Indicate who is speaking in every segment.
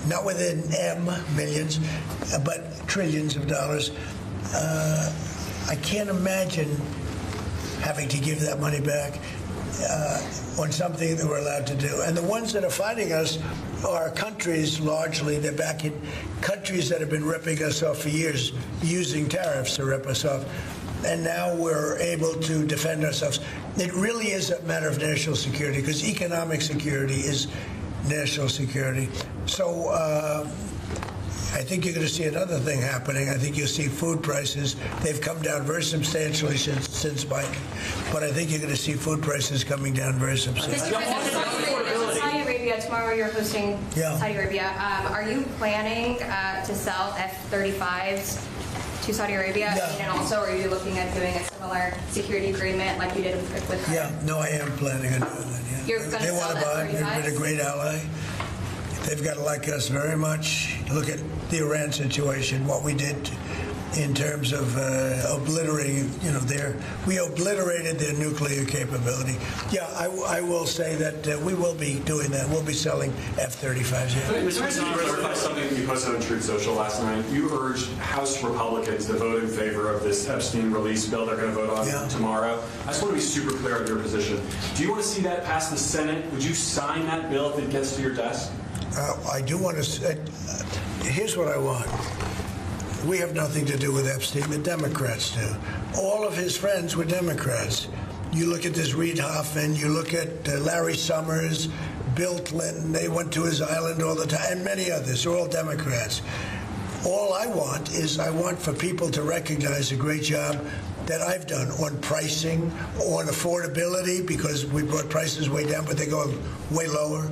Speaker 1: not within millions, but trillions of dollars. I can't imagine having to give that money back on something that we're allowed to do. And the ones that are fighting us are countries, largely. They're back in countries that have been ripping us off for years, using tariffs to rip us off. And now we're able to defend ourselves. It really is a matter of national security, because economic security is national security. So I think you're going to see another thing happening. I think you'll see food prices. They've come down very substantially since Biden. But I think you're going to see food prices coming down very substantially.
Speaker 2: Saudi Arabia, tomorrow you're hosting Saudi Arabia. Are you planning to sell F-35s to Saudi Arabia?
Speaker 1: Yeah.
Speaker 2: And also, are you looking at doing a similar security agreement like you did with
Speaker 1: No, I am planning on doing that, yeah.
Speaker 2: You're going to
Speaker 1: they want to buy. They've been a great ally. They've got to like us very much. Look at the Iran situation, what we did in terms of obliterating, we obliterated their nuclear capability. Yeah, I will say that we will be doing that. We'll be selling F-35s. Yeah.
Speaker 3: Mr. President, to clarify something that you posted on Truth Social last night. You urged House Republicans to vote in favor of this Epstein release bill they're going to vote on tomorrow. I just want to be super clear on your position. Do you want to see that pass the Senate? Would you sign that bill if it gets to your desk?
Speaker 1: I do want to. Here's what I want. We have nothing to do with Epstein. The Democrats do. All of his friends were Democrats. You look at this Reid Hoffman, you look at Larry Summers, Bill Clinton, they went to his island all the time, and many others. They're all Democrats. All I want for people to recognize the great job that I've done on pricing, on affordability, because we brought prices way down, but they go way lower,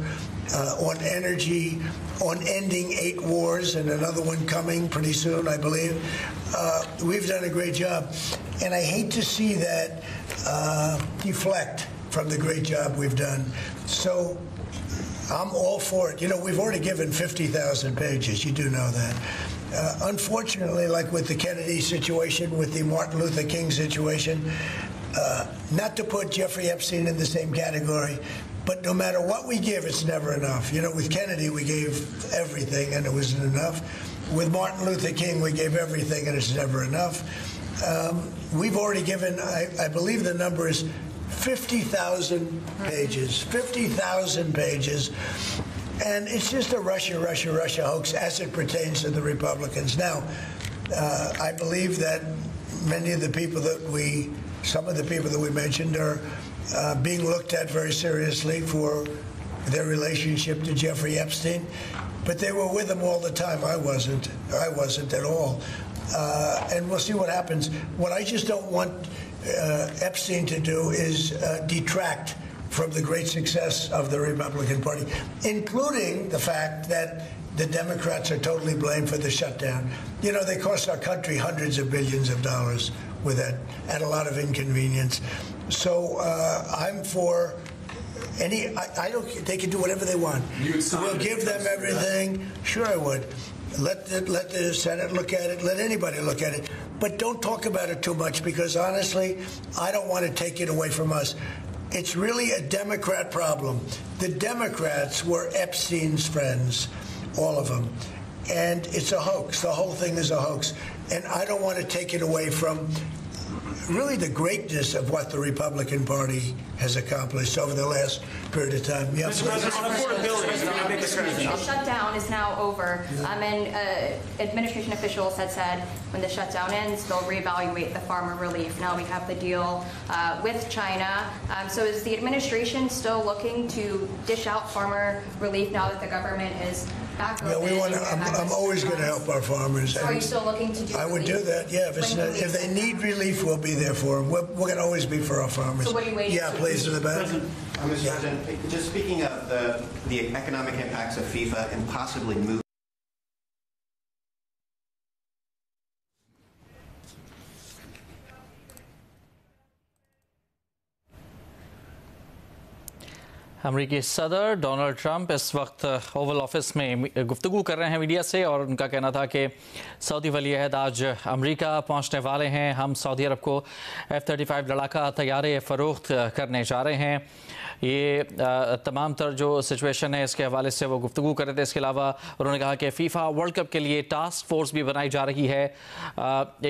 Speaker 1: on energy, on ending 8 wars, and another one coming pretty soon, I believe. We've done a great job. And I hate to see that deflect from the great job we've done. So I'm all for it. We've already given 50,000 pages. You do know that. Unfortunately, like with the Kennedy situation, with the Martin Luther King situation, not to put Jeffrey Epstein in the same category, but no matter what we give, it's never enough. With Kennedy, we gave everything, and it wasn't enough. With Martin Luther King, we gave everything, and it's never enough. We've already given, I believe the number is 50,000 pages. 50,000 pages. And it's just a Russia hoax as it pertains to the Republicans. Now, I believe that many of the people that some of the people that we mentioned are being looked at very seriously for their relationship to Jeffrey Epstein. But they were with him all the time. I wasn't at all. And we'll see what happens. What I just don't want Epstein to do is detract from the great success of the Republican Party, including the fact that the Democrats are totally blamed for the shutdown. They cost our country hundreds of billions of dollars with that, at a lot of inconvenience. So I'm for any. I don't. They can do whatever they want. We'll give them everything. Sure, I would. Let the Senate look at it. Let anybody look at it. But don't talk about it too much, because honestly, I don't want to take it away from us. It's really a Democrat problem. The Democrats were Epstein's friends, all of them. And it's a hoax. The whole thing is a hoax. And I don't want to take it away from really the greatness of what the Republican Party has accomplished over the last period of time. Yeah.
Speaker 3: Mr. President, on affordability,
Speaker 2: the shutdown is now over, and administration officials had said when the shutdown ends, they'll reevaluate the farmer relief. Now we have the deal with China. So is the administration still looking to dish out farmer relief now that the government is back open?
Speaker 1: Yeah, I'm always going to help our farmers.
Speaker 2: So are you still looking to do
Speaker 1: I would do that, yeah. If they need relief, we'll be there for them. We're going to always be for our farmers.
Speaker 2: So what are you waiting
Speaker 1: Yeah, please, in the back.
Speaker 4: Mr. President, just speaking of the economic impacts of FIFA and possibly moving.
Speaker 5: अमरीकी सदर Donald Trump इस वक्त Oval office में गुफ्तगू कर रहे हैं media से और उनका कहना था कि सऊदी वली अहद आज अमरीका पहुंचने वाले हैं। हम सऊदी अरब को F-35 लड़ाका तैयारे फ़रोख्त करने जा रहे हैं। ये तमाम तर जो सिचुएशन है इसके हवाले से वो गुफ्तगू कर रहे थे। इसके अलावा उन्होंने कहा कि फीफा वर्ल्ड कप के लिए टास्क फोर्स भी बनाई जा रही है।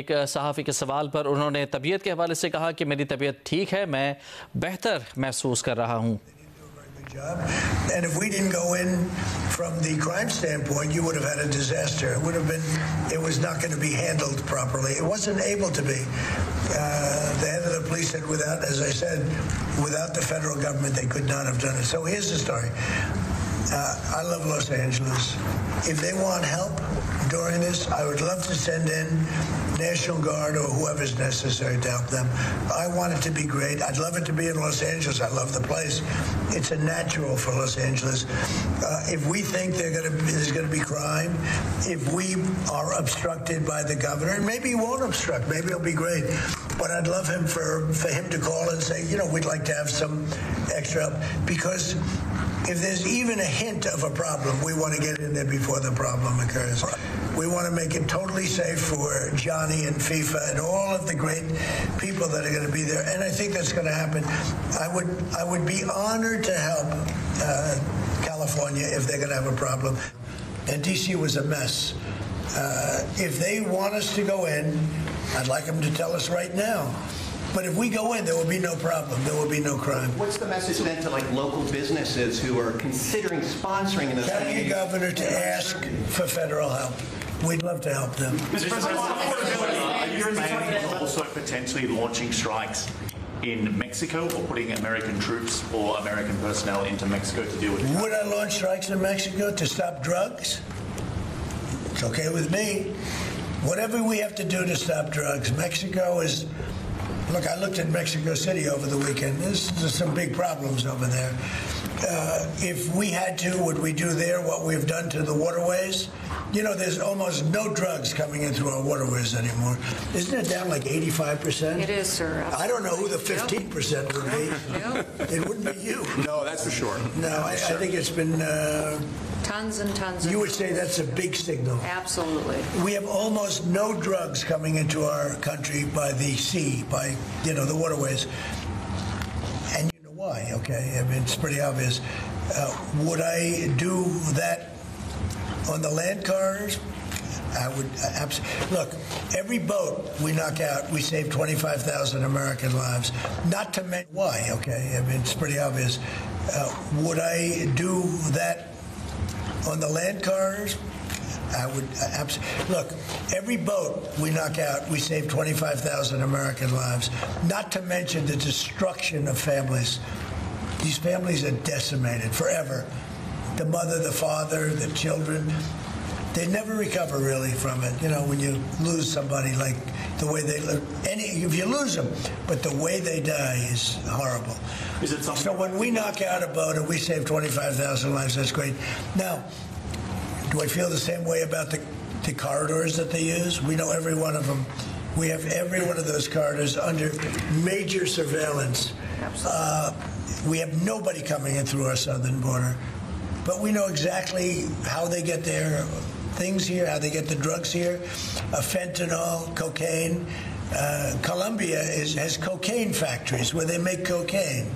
Speaker 5: एक सहाफ़ी के सवाल पर उन्होंने तबीयत के हवाले से कहा कि मेरी तबीयत ठीक है, मैं बेहतर महसूस कर रहा हूँ।
Speaker 1: And if we didn't go in from the crime standpoint, you would have had a disaster. It was not going to be handled properly. It wasn't able to be. The head of the police said as I said, without the federal government, they could not have done it. So here's the story. I love Los Angeles. If they want help during this, I would love to send in National Guard or whoever's necessary to help them. I want it to be great. I'd love it to be in Los Angeles. I love the place. It's a natural for Los Angeles. If we think there's going to be crime, if we are obstructed by the governor, and maybe he won't obstruct, maybe it'll be great. But I'd love him for him to call and say, we'd like to have some extra help, because if there's even a hint of a problem, we want to get in there before the problem occurs. We want to make it totally safe for Johnny and FIFA and all of the great people that are going to be there, and I think that's going to happen. I would be honored to help California if they're going to have a problem. And DC was a mess. If they want us to go in, I'd like them to tell us right now. But if we go in, there will be no problem. There will be no crime.
Speaker 4: What's the message then to local businesses who are considering sponsoring this?
Speaker 1: Tell your governor to ask for federal help. We'd love to help them.
Speaker 6: Mr. President, are you planning on also potentially launching strikes in Mexico or putting American troops or American personnel into Mexico to deal with it?
Speaker 1: Would I launch strikes in Mexico to stop drugs? It's okay with me. Whatever we have to do to stop drugs. Mexico is... Look, I looked at Mexico City over the weekend. There's some big problems over there. If we had to, would we do there what we've done to the waterways? There's almost no drugs coming in through our waterways anymore. Isn't it down like 85%?
Speaker 7: It is, sir. Absolutely.
Speaker 1: I don't know who the 15% would be. It wouldn't be you.
Speaker 3: No, that's for sure.
Speaker 1: No, I think it's been...
Speaker 7: Tons and tons of
Speaker 1: You would say that's a big signal.
Speaker 7: Absolutely.
Speaker 1: We have almost no drugs coming into our country by the sea, by, the waterways. And you know why, okay? I mean, it's pretty obvious. Would I do that on the land corridors? I would absolutely. Look, every boat we knock out, we save 25,000 American lives. Not to mention why, okay? I mean, it's pretty obvious. Would I do that on the land corridors? I would absolutely. Look, every boat we knock out, we save 25,000 American lives. Not to mention the destruction of families. These families are decimated forever. The mother, the father, the children. They never recover really from it. When you lose somebody like the way they live. If you lose them, but the way they die is horrible.
Speaker 6: Is it something?
Speaker 1: So when we knock out a boat and we save 25,000 lives, that's great. Now, do I feel the same way about the corridors that they use? We know every one of them. We have every one of those corridors under major surveillance. We have nobody coming in through our southern border. But we know exactly how they get their things here, how they get the drugs here, fentanyl, cocaine. Colombia has cocaine factories where they make cocaine.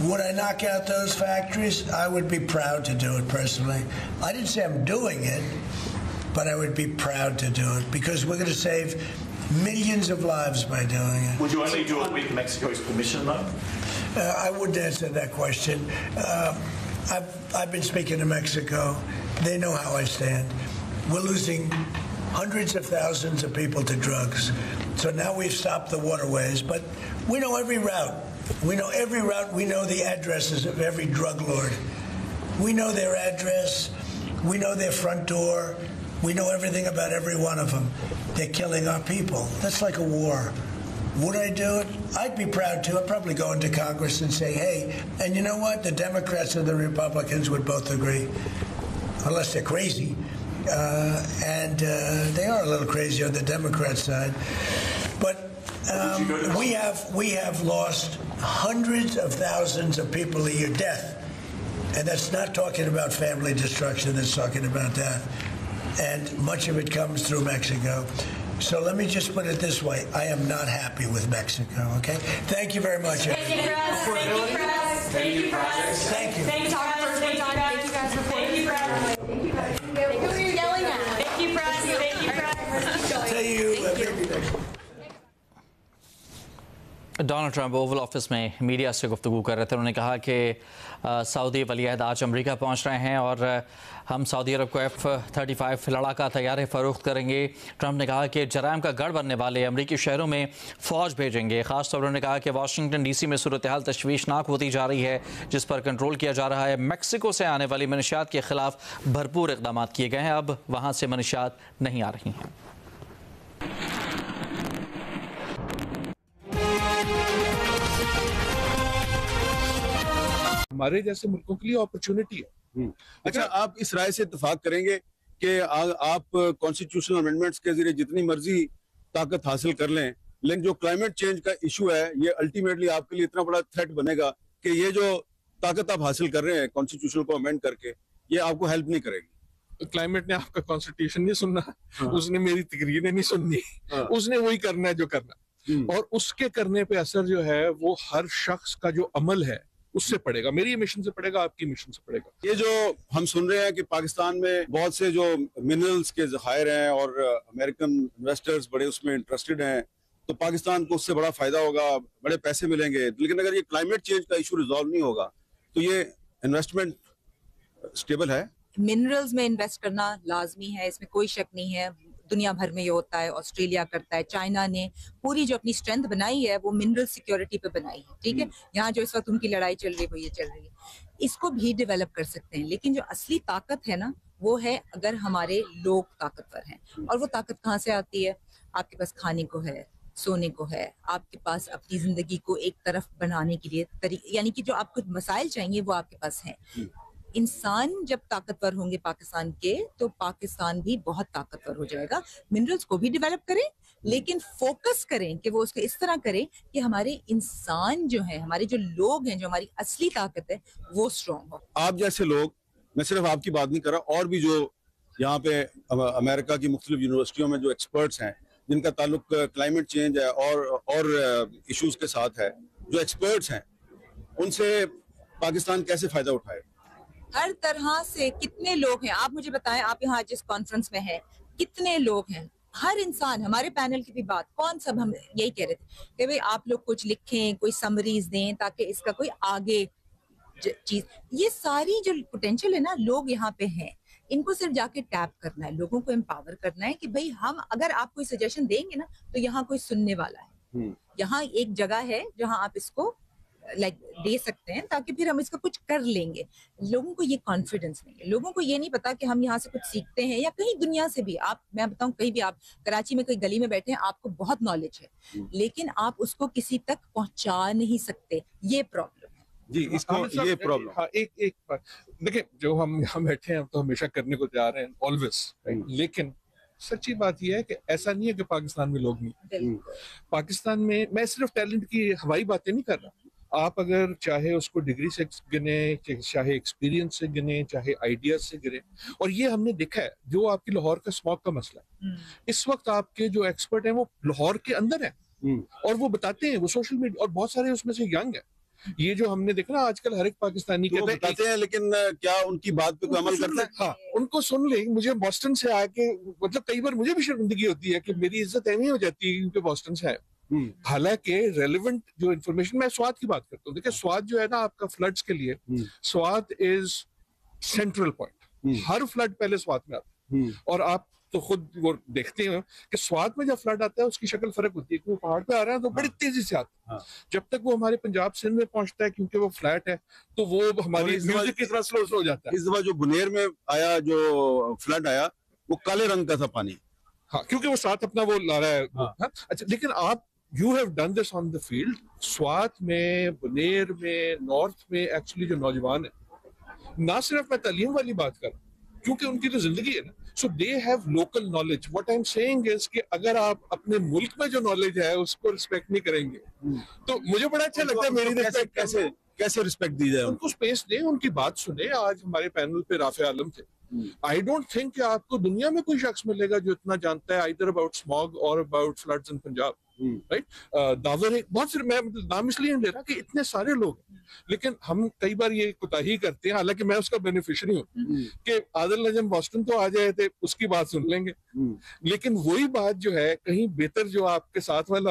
Speaker 1: Would I knock out those factories? I would be proud to do it personally. I didn't say I'm doing it, but I would be proud to do it because we're going to save millions of lives by doing it.
Speaker 6: Would you only do it with Mexico's permission, though?
Speaker 1: I wouldn't answer that question. I've been speaking to Mexico. They know how I stand. We're losing hundreds of thousands of people to drugs. So now we've stopped the waterways, but we know every route. We know every route. We know the addresses of every drug lord. We know their address. We know their front door. We know everything about every one of them. They're killing our people. That's like a war. Would I do it? I'd be proud to. I'd probably go into Congress and say, hey, and you know what? The Democrats and the Republicans would both agree, unless they're crazy. And they are a little crazy on the Democrat side. But we have lost hundreds of thousands of people a year, death And that's not talking about family destruction, that's talking about that. And much of it comes through Mexico. So let me just put it this way. I am not happy with Mexico, okay? Thank you very much.
Speaker 8: Thank you, press. Thank you, press. Thank you, press.
Speaker 1: Thank you.
Speaker 8: Thank you, press. Thank you, press. Thank you, press. Thank you, press.
Speaker 2: Who are you yelling at?
Speaker 8: Thank you, press. Thank you, press.
Speaker 1: I'll tell you maybe next.
Speaker 5: Donald Trump Oval office में media से गुफ्तगू कर रहे थे। उन्होंने कहा कि Saudi वलीअहद आज अमेरिका पहुंच रहे हैं और हम सऊदी अरब को F-35 लड़ाका तैयारे फ़रोख्त करेंगे। ट्रंप ने कहा कि जराइम का गढ़ बनने वाले अमरीकी शहरों में फ़ौज भेजेंगे। ख़ासतौर पर उन्होंने कहा कि वाशिंगटन DC में सूरत हाल तशवीशनाक होती जा रही है, जिस पर कंट्रोल किया जा रहा है। मैक्सिको से आने वाली मनशियात के ख़िलाफ़ भरपूर इक़दाम किए गए हैं। अब वहाँ से मनशियात नहीं आ रही हैं।
Speaker 9: हमारे जैसे मुल्कों के लिए अपॉर्चुनिटी है।
Speaker 10: अच्छा, आप इस राय से इत्तेफाक करेंगे कि आप कॉन्स्टिट्यूशनल अमेंडमेंट्स के जरिए जितनी मर्जी ताकत हासिल कर लें, लेकिन जो क्लाइमेट चेंज का इशू है ये अल्टीमेटली आपके लिए इतना बड़ा थ्रेट बनेगा कि ये जो ताकत आप हासिल कर रहे हैं कॉन्स्टिट्यूशन को अमेंड करके, ये आपको हेल्प नहीं करेगी।
Speaker 9: क्लाइमेट ने आपका कॉन्स्टिट्यूशन नहीं सुनना, उसने मेरी तकरीरें नहीं सुननी, उसने वही करना है जो करना, और उसके करने पे असर जो है वो हर शख्स का जो अमल है उससे पड़ेगा। मेरी मिशन से पड़ेगा, आपकी मिशन से पड़ेगा।
Speaker 10: ये जो हम सुन रहे हैं कि पाकिस्तान में बहुत से जो मिनरल्स के ज़खायर हैं और अमेरिकन इन्वेस्टर्स बड़े उसमें इंटरेस्टेड हैं, तो पाकिस्तान को उससे बड़ा फायदा होगा, बड़े पैसे मिलेंगे। लेकिन अगर ये क्लाइमेट चेंज का इशू रिजॉल्व नहीं होगा तो ये इन्वेस्टमेंट स्टेबल है?
Speaker 7: मिनरल्स में इन्वेस्ट करना लाजमी है, इसमें कोई शक नहीं है। दुनिया भर में ये होता है, ऑस्ट्रेलिया करता है, चाइना ने पूरी जो अपनी स्ट्रेंथ बनाई है वो मिनरल सिक्योरिटी पे बनाई है। ठीक है, यहाँ जो इस वक्त उनकी लड़ाई चल रही है वो ये चल रही है, इसको भी डेवलप कर सकते हैं। लेकिन जो असली ताकत है ना वो है अगर हमारे लोग ताकतवर हैं। और वो ताकत कहाँ से आती है? आपके पास खाने को है, सोने को है, आपके पास अपनी जिंदगी को एक तरफ बनाने के लिए यानी कि जो आपको मसाइल चाहिए वो आपके पास हैं। इंसान जब ताकतवर होंगे पाकिस्तान के, तो पाकिस्तान भी बहुत ताकतवर हो जाएगा। मिनरल्स को भी डेवलप करें, लेकिन फोकस करें कि वो उसको इस तरह करें कि हमारे इंसान जो है, हमारे जो लोग हैं, जो हमारी असली ताकत है, वो स्ट्रॉन्ग हो।
Speaker 10: आप जैसे लोग, मैं सिर्फ आपकी बात नहीं कर रहा, और भी जो यहाँ पे अमेरिका की मुख्तलिफ यूनिवर्सिटियों में जो एक्सपर्ट्स हैं जिनका ताल्लुक क्लाइमेट चेंज है और इश्यूज के साथ है, जो एक्सपर्ट्स हैं, उनसे पाकिस्तान कैसे फायदा उठाए?
Speaker 7: हर तरह से कितने लोग हैं आप मुझे बताएं, आप यहाँ जिस कॉन्फ्रेंस में हैं कितने लोग हैं? हर इंसान, हमारे पैनल की भी बात, कौन सब हम यही कह रहे थे कि भाई आप लोग कुछ लिखें, कोई समरीज दें ताकि इसका कोई आगे चीज, ये सारी जो पोटेंशियल है ना, लोग यहाँ पे हैं, इनको सिर्फ जाके टैप करना है, लोगों को एम्पावर करना है कि भाई हम अगर आप कोई सजेशन देंगे ना तो यहाँ कोई सुनने वाला है, यहाँ एक जगह है जहाँ आप इसको दे सकते हैं ताकि फिर हम इसका कुछ कर लेंगे। लोगों को ये कॉन्फिडेंस नहीं है, लोगों को ये नहीं पता कि हम यहाँ से कुछ सीखते हैं, या कहीं दुनिया से भी आप, मैं बताऊं, कहीं भी आप कराची में कोई गली में बैठे हैं, आपको बहुत नॉलेज है लेकिन आप उसको किसी तक पहुंचा नहीं सकते, ये प्रॉब्लम है
Speaker 10: जी। इसको ये प्रॉब्लम,
Speaker 9: हाँ, एक बात देखिए, जो हम यहाँ बैठे हैं तो हमेशा करने को तैयार हैं ऑलवेज, लेकिन सच्ची बात यह है कि ऐसा नहीं है कि पाकिस्तान में लोग नहीं। पाकिस्तान में मैं सिर्फ टैलेंट की हवाई बातें नहीं कर रहा, आप अगर चाहे उसको डिग्री से गिने, चाहे एक्सपीरियंस से गिने, चाहे आइडियाज से गिने, और ये हमने देखा है जो आपकी लाहौर का स्मॉग का मसला है, इस वक्त आपके जो एक्सपर्ट हैं वो लाहौर के अंदर हैं और वो बताते हैं, वो सोशल मीडिया, और बहुत सारे उसमें से यंग है। ये जो हमने देखा ना आजकल हर एक पाकिस्तानी
Speaker 10: तो कहते हैं, लेकिन क्या उनकी बात पे कोई अमल करता है?
Speaker 9: हाँ, उनको सुन ले। मुझे बॉस्टन से आके, मतलब कई बार मुझे भी शर्मिंदगी होती है कि मेरी इज्जत ऐसी हो जाती है क्योंकि बॉस्टन से है। हालांकि रेलेवेंट जो इन्फॉर्मेशन, मैं स्वाद की बात करता हूँ, देखिए स्वाद जो है ना आपका फ्लड्स के लिए, स्वाद is central point, her flood पहले स्वाद में आता है, और आप तो खुद वो देखते हैं कि स्वाद में जब फ्लड आता है उसकी शक्ल फर्क होती है, क्योंकि पहाड़ पे आ रहा है तो बड़ी तेजी से आता है, जब तक वो हमारे पंजाब सिंध में पहुंचता है क्योंकि वो फ्लैट है तो वो हमारी म्यूजिक की तरह स्लो हो जाता है।
Speaker 10: इस दफा जो बुनेर में आया, जो फ्लड आया, वो काले रंग का था पानी,
Speaker 9: हाँ, क्योंकि वो साथ अपना वो ला रहा है। हाँ। अच्छा, लेकिन आप you have done this on the field, Swat में, बुनेर में, नॉर्थ में, एक्चुअली जो नौजवान है, ना सिर्फ मैं तालीम वाली बात कर रहा हूँ क्योंकि उनकी तो जिंदगी है ना, so they have local knowledge. What I am saying is कि अगर आप अपने मुल्क में जो नॉलेज है उसको रिस्पेक्ट नहीं करेंगे तो मुझे बड़ा अच्छा लगता है। मेरी रिस्पेक्ट
Speaker 10: कैसे रिस्पेक्ट दी जाए?
Speaker 9: उनको स्पेस दें, उनकी बात सुने। आज हमारे पैनल पे राफे आलम थे। आई डोंट थिंक कि आपको दुनिया में कोई शख्स मिलेगा जो इतना जानता है आइदर अबाउट स्मॉग और about floods in Punjab, right? The power एक बहुत सिर्फ, मैं नाम इसलिए नहीं ले रहा कि इतने सारे लोग हैं, लेकिन हम कई बार ये कोताही करते हैं, हालांकि मैं उसका बेनिफिशियरी हूँ कि आदिल नजम बॉस्टन तो आ जाए थे, उसकी बात सुन लेंगे, लेकिन वही बात जो है कहीं बेहतर जो आपके साथ वाला